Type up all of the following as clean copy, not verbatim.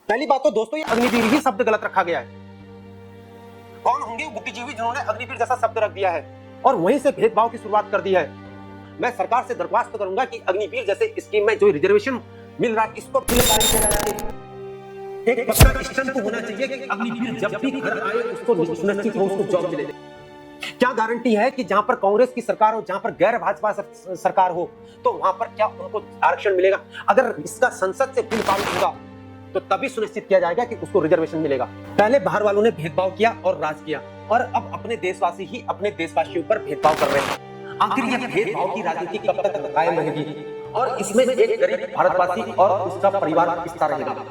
पहली बात तो दोस्तों ये अग्निवीर ही शब्द गलत रखा गया है। कौन होंगे बुद्धिजीवी जिन्होंने अग्निवीर जैसा शब्द रख दिया है और वहीं से भेदभाव की शुरुआत कर दी है। मैं सरकार से दरख्वास्त करूंगा कि अग्निवीर जैसे स्कीम में जो रिजर्वेशन मिल रहा है इसको एक पक्का स्टैंप होना चाहिए कि अग्निवीर जब भी घर आए उसको सुनिश्चित हो, उसको जॉब मिले। क्या गारंटी है कि जहां पर कांग्रेस की सरकार हो, जहां पर गैर भाजपा सरकार हो, तो वहां पर क्या उनको आरक्षण मिलेगा? अगर इसका संसद से बिल पारित होगा तो तभी सुनिश्चित किया जाएगा कि उसको रिजर्वेशन मिलेगा। पहले बाहर वालों ने भेदभाव किया और राज किया और अब अपने देशवासी ही अपने देशवासियों पर भेदभाव कर रहे हैं। आखिर ये भेदभाव की राजनीति कब तक कायम रहेगी और इसमें एक गरीब भारतवासी और उसका परिवार पिसता रहेगा?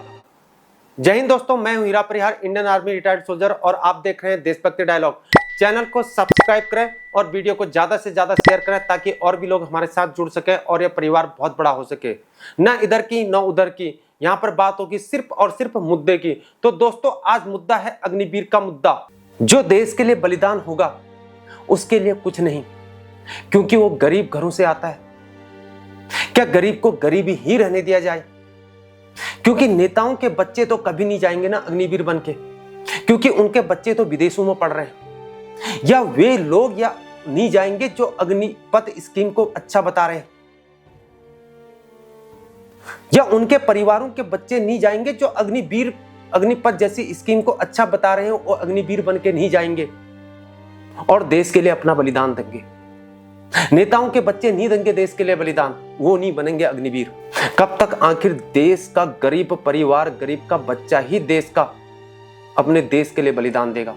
जय हिंद दोस्तों, मैं हूं हीरा परिहार, इंडियन आर्मी रिटायर्ड सोल्जर और आप देख रहे हैं देशभक्ति डायलॉग। चैनल को सब्सक्राइब करें और वीडियो को ज्यादा से ज्यादा शेयर करें ताकि और भी लोग हमारे साथ जुड़ सके और यह परिवार बहुत बड़ा हो सके। न इधर की न उधर की, यहाँ पर बात होगी सिर्फ और सिर्फ मुद्दे की। तो दोस्तों आज मुद्दा है अग्निवीर का मुद्दा। जो देश के लिए बलिदान होगा उसके लिए कुछ नहीं, क्योंकि वो गरीब घरों से आता है। क्या गरीब को गरीबी ही रहने दिया जाए? क्योंकि नेताओं के बच्चे तो कभी नहीं जाएंगे ना अग्निवीर बनके, क्योंकि उनके बच्चे तो विदेशों में पढ़ रहे हैं। या वे लोग या नहीं जाएंगे जो अग्निपथ स्कीम को अच्छा बता रहे हैं, या उनके परिवारों के बच्चे नहीं जाएंगे जो अग्निपथ जैसी स्कीम को अच्छा बता रहे हैं, वो अग्निवीर बनके नहीं जाएंगे और देश के लिए अपना बलिदान देंगे। नेताओं के बच्चे नहीं देंगे देश के लिए बलिदान, वो नहीं बनेंगे अग्निवीर। कब तक आखिर देश का गरीब परिवार, गरीब का बच्चा ही देश का अपने देश के लिए बलिदान देगा?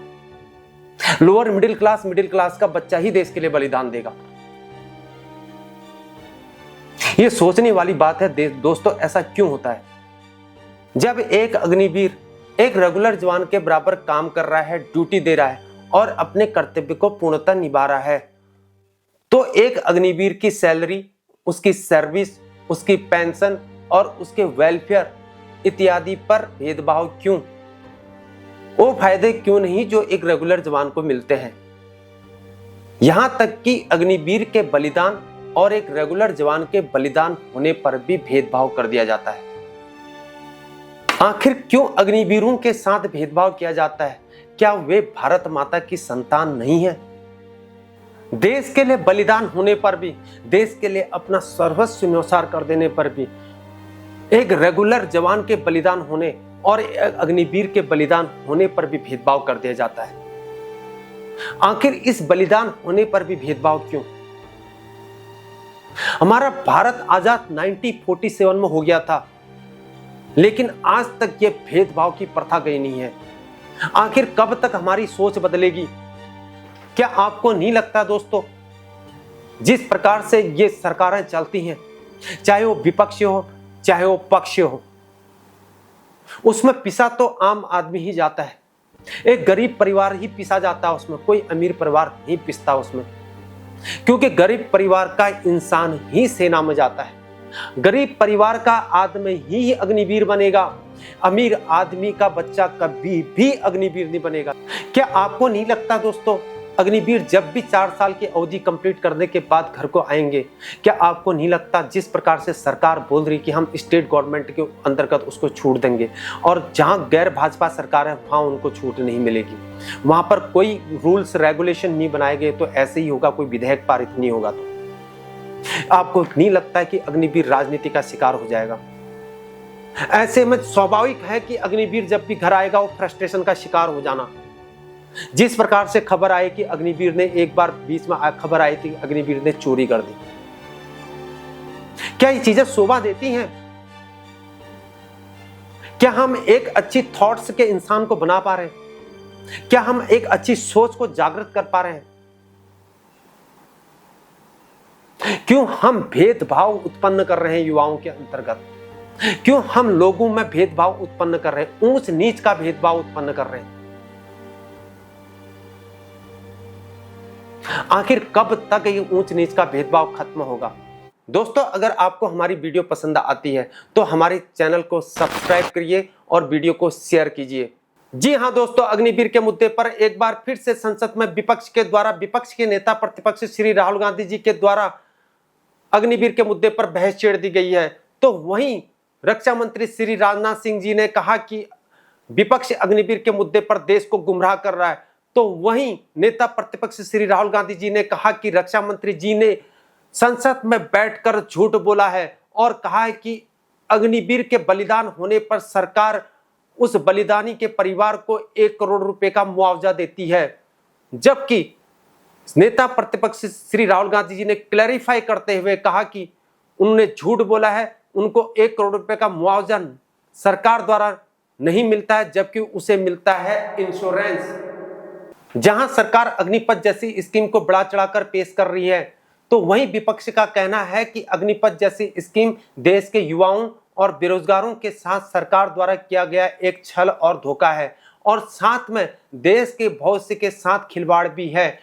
लोअर मिडिल क्लास का बच्चा ही देश के लिए बलिदान देगा? यह सोचने वाली बात है दोस्तों। ऐसा क्यों होता है? जब एक अग्निवीर एक रेगुलर जवान के बराबर काम कर रहा है, ड्यूटी दे रहा है और अपने कर्तव्य को पूर्णतः निभा रहा है, तो एक अग्निवीर की सैलरी, उसकी सर्विस, उसकी पेंशन और उसके वेलफेयर इत्यादि पर भेदभाव क्यों? वो फायदे क्यों नहीं जो एक रेगुलर जवान को मिलते हैं? यहां तक कि अग्निवीर के बलिदान और एक रेगुलर जवान के बलिदान होने पर भी भेदभाव कर दिया जाता है। आखिर क्यों अग्निवीरों के साथ भेदभाव किया जाता है? क्या वे भारत माता की संतान नहीं है? देश के लिए बलिदान होने पर भी, देश के लिए अपना सर्वस्व न्योछावर कर देने पर भी एक रेगुलर जवान के बलिदान होने और अग्निवीर के बलिदान होने पर भी भेदभाव कर दिया जाता है। आखिर इस बलिदान होने पर भी भेदभाव क्यों? हमारा भारत आजाद 1947 में हो गया था, लेकिन आज तक यह भेदभाव की प्रथा गई नहीं है। आखिर कब तक हमारी सोच बदलेगी? क्या आपको नहीं लगता दोस्तों, जिस प्रकार से ये सरकारें चलती हैं, चाहे वो विपक्ष हो चाहे वो पक्ष हो, उसमें पिसा तो आम आदमी ही जाता है। एक गरीब परिवार ही पिसा जाता है उसमें, कोई अमीर परिवार नहीं पिसता उसमें, क्योंकि गरीब परिवार का इंसान ही सेना में जाता है। गरीब परिवार का आदमी ही अग्निवीर बनेगा, अमीर आदमी का बच्चा कभी भी अग्निवीर नहीं बनेगा। क्या आपको नहीं लगता दोस्तों, अग्निवीर जब भी 4 साल की अवधि कंप्लीट करने के बाद घर को आएंगे, क्या आपको नहीं लगता जिस प्रकार से सरकार बोल रही कि हम स्टेट गवर्नमेंट के अंतर्गत उसको छूट देंगे और जहां गैर भाजपा सरकार है वहां उनको छूट नहीं मिलेगी, वहां पर कोई रूल्स रेगुलेशन नहीं बनाए गए, तो ऐसे ही होगा, कोई विधेयक पारित नहीं होगा, तो आपको नहीं लगता है कि अग्निवीर राजनीति का शिकार हो जाएगा? ऐसे में स्वाभाविक है कि अग्निवीर जब भी घर आएगा वो फ्रस्ट्रेशन का शिकार हो जाना। जिस प्रकार से खबर आई कि अग्निवीर ने, एक बार बीच में खबर आई थी अग्निवीर ने चोरी कर दी, क्या ये चीजें शोभा देती हैं? क्या हम एक अच्छी थॉट्स के इंसान को बना पा रहे हैं? क्या हम एक अच्छी सोच को जागृत कर पा रहे हैं? क्यों हम भेदभाव उत्पन्न कर रहे हैं युवाओं के अंतर्गत? क्यों हम लोगों में भेदभाव उत्पन्न कर रहे हैं, ऊंच नीच का भेदभाव उत्पन्न कर रहे हैं? आखिर कब तक ये ऊंच नीच का भेदभाव खत्म होगा? दोस्तों अगर आपको हमारी वीडियो पसंद आती है तो हमारे चैनल को सब्सक्राइब करिए और वीडियो को शेयर कीजिए। जी हां दोस्तों, अग्निवीर के मुद्दे पर एक बार फिर से संसद में विपक्ष के नेता प्रतिपक्ष श्री राहुल गांधी जी के द्वारा अग्निवीर के मुद्दे पर बहस छेड़ दी गई है। तो वहीं रक्षा मंत्री श्री राजनाथ सिंह जी ने कहा कि विपक्ष अग्निवीर के मुद्दे पर देश को गुमराह कर रहा है, तो वहीं नेता प्रतिपक्ष श्री राहुल गांधी जी ने कहा कि रक्षा मंत्री जी ने संसद में बैठकर झूठ बोला है और कहा है कि अग्निवीर के बलिदान होने पर सरकार उस बलिदानी के परिवार को 1 करोड़ रुपए का मुआवजा देती है। जबकि नेता प्रतिपक्ष श्री राहुल गांधी जी ने क्लैरिफाई करते हुए कहा कि उन्होंने झूठ बोला है, उनको 1 करोड़ रुपए का मुआवजा सरकार द्वारा नहीं मिलता है, जबकि उसे मिलता है इंश्योरेंस। जहां सरकार अग्निपथ जैसी स्कीम को बढ़ा चढ़ाकर पेश कर रही है, तो वहीं विपक्ष का कहना है कि अग्निपथ जैसी स्कीम देश के युवाओं और बेरोजगारों के साथ सरकार द्वारा किया गया एक छल और धोखा है और साथ में देश के भविष्य के साथ खिलवाड़ भी है।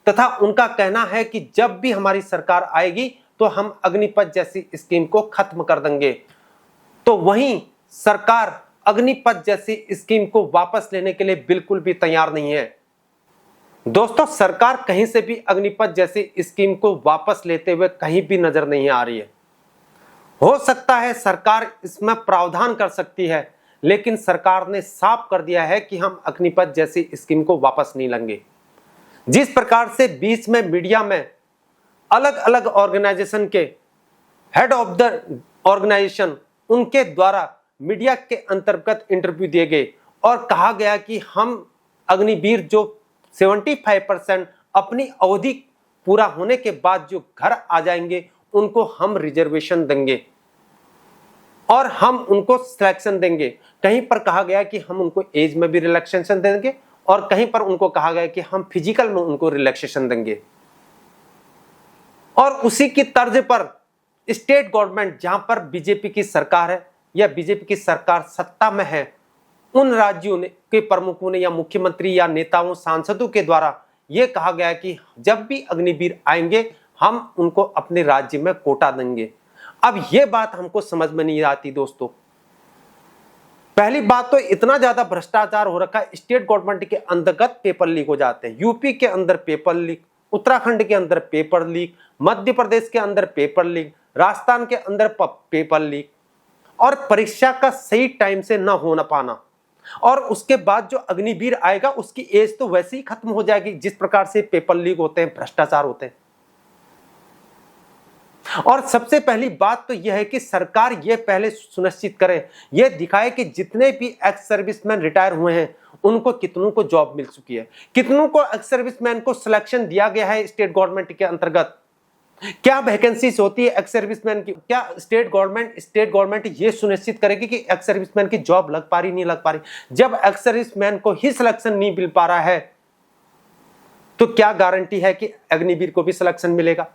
तथा उनका कहना है कि जब भी हमारी सरकार आएगी तो हम अग्निपथ जैसी स्कीम को खत्म कर देंगे। तो वहीं सरकार अग्निपथ जैसी स्कीम को वापस लेने के लिए बिल्कुल भी तैयार नहीं है। दोस्तों, सरकार कहीं से भी अग्निपथ जैसी स्कीम को वापस लेते हुए कहीं भी नजर नहीं आ रही है। हो सकता है सरकार इसमें प्रावधान कर सकती है, लेकिन सरकार ने साफ कर दिया है कि हम अग्निपथ जैसी स्कीम को वापस नहीं लेंगे। जिस प्रकार से बीच में मीडिया में अलग अलग ऑर्गेनाइजेशन के हेड ऑफ द ऑर्गेनाइजेशन उनके द्वारा मीडिया के अंतर्गत इंटरव्यू दिए गए और कहा गया कि हम अग्निवीर जो 75% अपनी अवधि पूरा होने के बाद जो घर आ जाएंगे उनको हम रिजर्वेशन देंगे और हम उनको सिलेक्शन देंगे। कहीं पर कहा गया कि हम उनको एज में भी रिलैक्सेशन देंगे और कहीं पर उनको कहा गया कि हम फिजिकल में उनको रिलैक्सेशन देंगे। और उसी की तर्ज पर स्टेट गवर्नमेंट जहां पर बीजेपी की सरकार है या बीजेपी की सरकार सत्ता में है, उन राज्यों के प्रमुखों ने या मुख्यमंत्री या नेताओं सांसदों के द्वारा यह कहा गया कि जब भी अग्निवीर आएंगे हम उनको अपने राज्य में कोटा देंगे। अब यह बात हमको समझ में नहीं आती दोस्तों। पहली बात तो इतना ज्यादा भ्रष्टाचार हो रखा है, स्टेट गवर्नमेंट के अंतर्गत पेपर लीक हो जाते हैं। यूपी के अंदर पेपर लीक, उत्तराखंड के अंदर पेपर लीक, मध्य प्रदेश के अंदर पेपर लीक, राजस्थान के अंदर पेपर लीक, और परीक्षा का सही टाइम से न हो न पाना। और उसके बाद जो अग्निवीर आएगा उसकी एज तो वैसे ही खत्म हो जाएगी जिस प्रकार से पेपर लीक होते हैं, भ्रष्टाचार होते हैं। और सबसे पहली बात तो यह है कि सरकार यह पहले सुनिश्चित करे, यह दिखाए कि जितने भी एक्स सर्विसमैन रिटायर हुए हैं उनको कितनों को जॉब मिल चुकी है, कितनों को एक्स सर्विसमैन को सिलेक्शन दिया गया है स्टेट गवर्नमेंट के अंतर्गत, क्या वैकेंसीज होती है एक्स सर्विसमैन की, क्या स्टेट गवर्नमेंट ये सुनिश्चित करेगी कि एक्स सर्विसमैन की जॉब लग पा रही नहीं लग पा रही। जब एक्स सर्विसमैन को ही सिलेक्शन नहीं मिल पा रहा है तो क्या गारंटी है कि अग्निवीर को भी सिलेक्शन मिलेगा।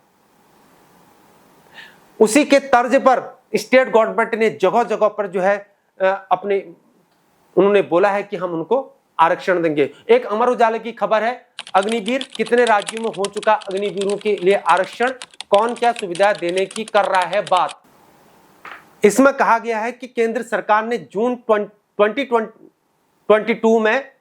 उसी के तर्ज पर स्टेट गवर्नमेंट ने जगह जगह पर जो है उन्होंने बोला है कि हम उनको आरक्षण देंगे। एक अमर उजाला की खबर है, अग्निवीर कितने राज्यों में हो चुका अग्निवीरों के लिए आरक्षण, कौन क्या सुविधा देने की कर रहा है बात। इसमें कहा गया है कि केंद्र सरकार ने जून 2022 में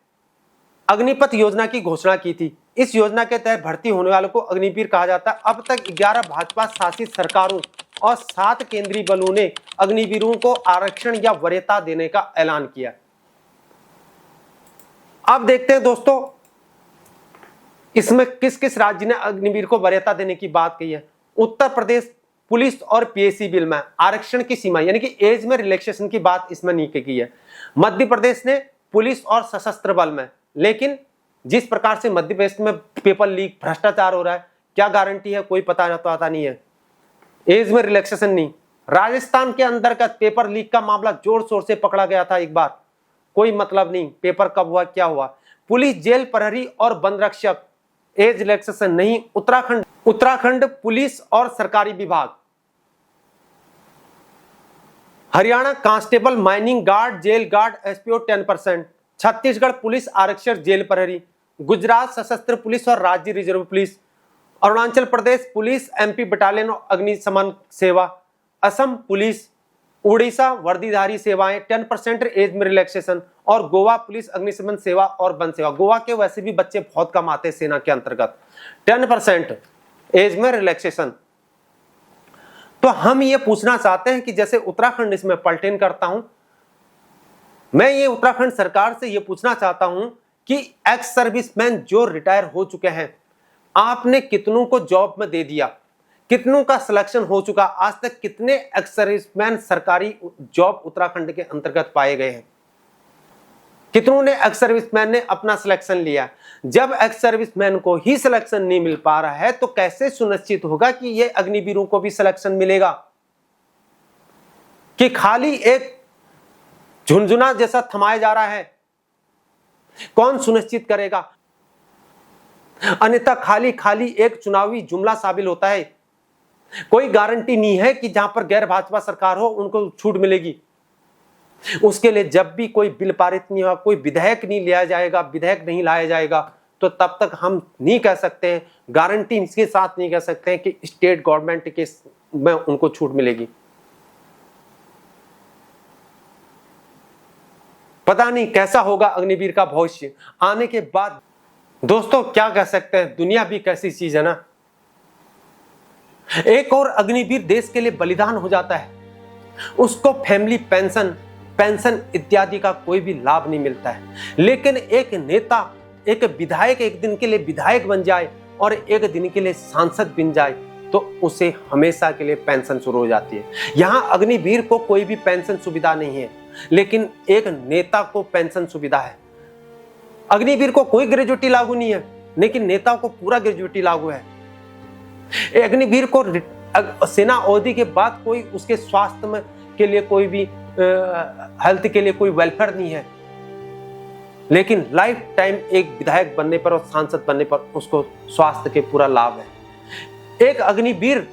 अग्निपथ योजना की घोषणा की थी। इस योजना के तहत भर्ती होने वालों को अग्निवीर कहा जाता है। अब तक 11 भाजपा शासित सरकारों और 7 केंद्रीय बलों ने अग्निवीरों को आरक्षण या वरीयता देने का ऐलान किया। अब देखते हैं दोस्तों इसमें किस किस राज्य ने अग्निवीर को वरीयता देने की बात कही है। उत्तर प्रदेश पुलिस और पीएसी बिल में आरक्षण की सीमा यानी कि एज में रिलैक्सेशन की बात इसमें नहीं की है। मध्य प्रदेश ने पुलिस और सशस्त्र बल में, लेकिन जिस प्रकार से मध्य प्रदेश में पेपर लीक भ्रष्टाचार हो रहा है, क्या गारंटी है, कोई पता नहीं है, एज में रिलैक्सेशन नहीं। राजस्थान के अंतर्गत पेपर लीक का मामला जोर शोर से पकड़ा गया था एक बार, कोई मतलब नहीं, पेपर कब हुआ क्या हुआ। पुलिस, जेल प्रहरी और वन रक्षक एज रिलैक्सेशन नहीं। उत्तराखंड पुलिस और सरकारी विभाग, Haryana constable, mining guard, jail guard, SPO 10%, Chhattisgarh police आरक्षक, जेल प्रहरी, गुजरात सशस्त्र पुलिस और राज्य reserve police, Arunachal Pradesh police, MP battalion और अग्निशमन सेवा, असम पुलिस, उड़ीसा वर्दीधारी सेवाएं 10% एज में रिलैक्सेशन, और गोवा पुलिस अग्निशमन सेवा और वन सेवा। गोवा के वैसे भी बच्चे बहुत कम आते सेना के अंतर्गत, 10% एज में रिलैक्सेशन। तो हम ये पूछना चाहते हैं कि जैसे उत्तराखंड इसमें पलटेन करता हूं, मैं ये उत्तराखंड सरकार से ये पूछना चाहता हूं कि एक्स सर्विसमैन जो रिटायर हो चुके हैं, आपने कितनों को जॉब में दे दिया, कितनों का सिलेक्शन हो चुका, आज तक कितने एक्स सर्विसमैन सरकारी जॉब उत्तराखंड के अंतर्गत पाए गए हैं, कितनों ने एक्स सर्विसमैन ने अपना सिलेक्शन लिया। जब एक्स सर्विसमैन को ही सिलेक्शन नहीं मिल पा रहा है तो कैसे सुनिश्चित होगा कि ये अग्निवीरों को भी सिलेक्शन मिलेगा, कि खाली एक झुनझुना जैसा थमाया जा रहा है, कौन सुनिश्चित करेगा। अन्यथा खाली खाली एक चुनावी जुमला साबित होता है, कोई गारंटी नहीं है कि जहां पर गैर भाजपा सरकार हो उनको छूट मिलेगी। उसके लिए जब भी कोई बिल पारित नहीं हुआ, कोई विधेयक नहीं लिया जाएगा, विधेयक नहीं लाया जाएगा, तो तब तक हम नहीं कह सकते हैं, गारंटी इसके साथ नहीं कह सकते हैं कि स्टेट गवर्नमेंट के में उनको छूट मिलेगी। पता नहीं कैसा होगा अग्निवीर का भविष्य आने के बाद। दोस्तों क्या कह सकते हैं, दुनिया भी कैसी चीज है ना। एक और अग्निवीर देश के लिए बलिदान हो जाता है, उसको फैमिली पेंशन इत्यादि का कोई भी लाभ नहीं मिलता है। लेकिन एक नेता, एक विधायक एक दिन के लिए विधायक बन जाए और एक दिन के लिए सांसद बन जाए तो उसे हमेशा के लिए पेंशन शुरू हो जाती है। यहां अग्निवीर को कोई भी पेंशन सुविधा नहीं है, लेकिन एक नेता को पेंशन सुविधा है। अग्निवीर को कोई ग्रेजुएटी लागू नहीं है, लेकिन नेता को पूरा ग्रेजुएटी लागू है। अग्निवीर को सेना अवधि के बाद कोई उसके स्वास्थ्य में के लिए कोई भी हेल्थ के लिए कोई वेलफेयर नहीं है, लेकिन लाइफ टाइम एक विधायक बनने पर और सांसद बनने पर उसको स्वास्थ्य के पूरा लाभ है। एक अग्निवीर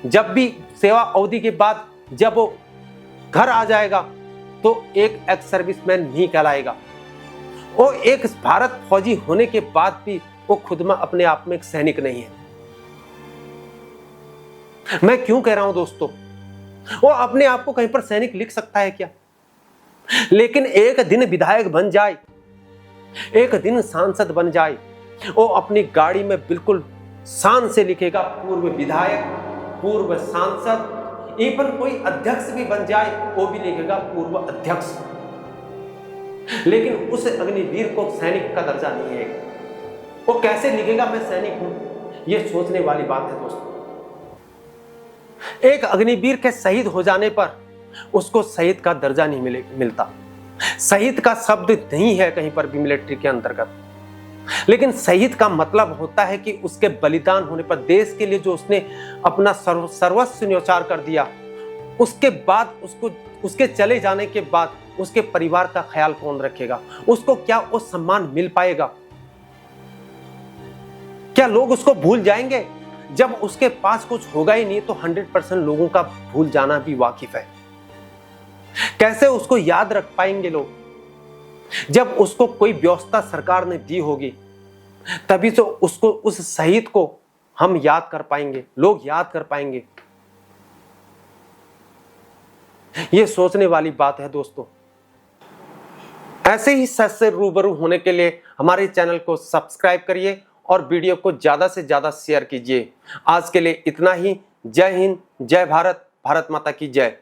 जब भी सेवा अवधि के बाद जब वो घर आ जाएगा तो एक एक्स सर्विसमैन नहीं कहलाएगा। वो एक भारत फौजी होने के बाद भी वो खुद में अपने आप में एक सैनिक नहीं है। मैं क्यों कह रहा हूं दोस्तों, वो अपने आप को कहीं पर सैनिक लिख सकता है क्या? लेकिन एक दिन विधायक बन जाए, एक दिन सांसद बन जाए, वो अपनी गाड़ी में बिल्कुल शान से लिखेगा पूर्व विधायक, पूर्व सांसद, इवन कोई अध्यक्ष भी बन जाए वो भी लिखेगा पूर्व अध्यक्ष। लेकिन उस अग्निवीर को सैनिक का दर्जा नहीं है। वो कैसे लिखेगा मैं सैनिक हूं? ये सोचने वाली बात है दोस्तों। एक अग्निवीर के शहीद हो जाने पर उसको शहीद का दर्जा नहीं मिलता। शहीद का शब्द नहीं है कहीं पर भी मिलिट्री के अंतर्गत, लेकिन शहीद का मतलब होता है कि उसके बलिदान होने पर, देश के लिए जो उसने अपना सर्वस्व न्यौछावर कर दिया, उसके बाद उसके चले जाने के बाद उसके परिवार का ख्याल कौन रखेगा? उसको क्या वो सम्मान मिल पाएगा? क्या लोग उसको भूल जाएंगे? जब उसके पास कुछ होगा ही नहीं तो 100% लोगों का भूल जाना भी वाकिफ है। कैसे उसको याद रख पाएंगे लोग? जब उसको कोई व्यवस्था सरकार ने दी होगी तभी तो उसको, उस शहीद को हम याद कर पाएंगे, लोग याद कर पाएंगे। यह सोचने वाली बात है दोस्तों। ऐसे ही सच से रूबरू होने के लिए हमारे चैनल को सब्सक्राइब करिए और वीडियो को ज्यादा से ज्यादा शेयर कीजिए। आज के लिए इतना ही। जय हिंद, जय भारत, भारत माता की जय।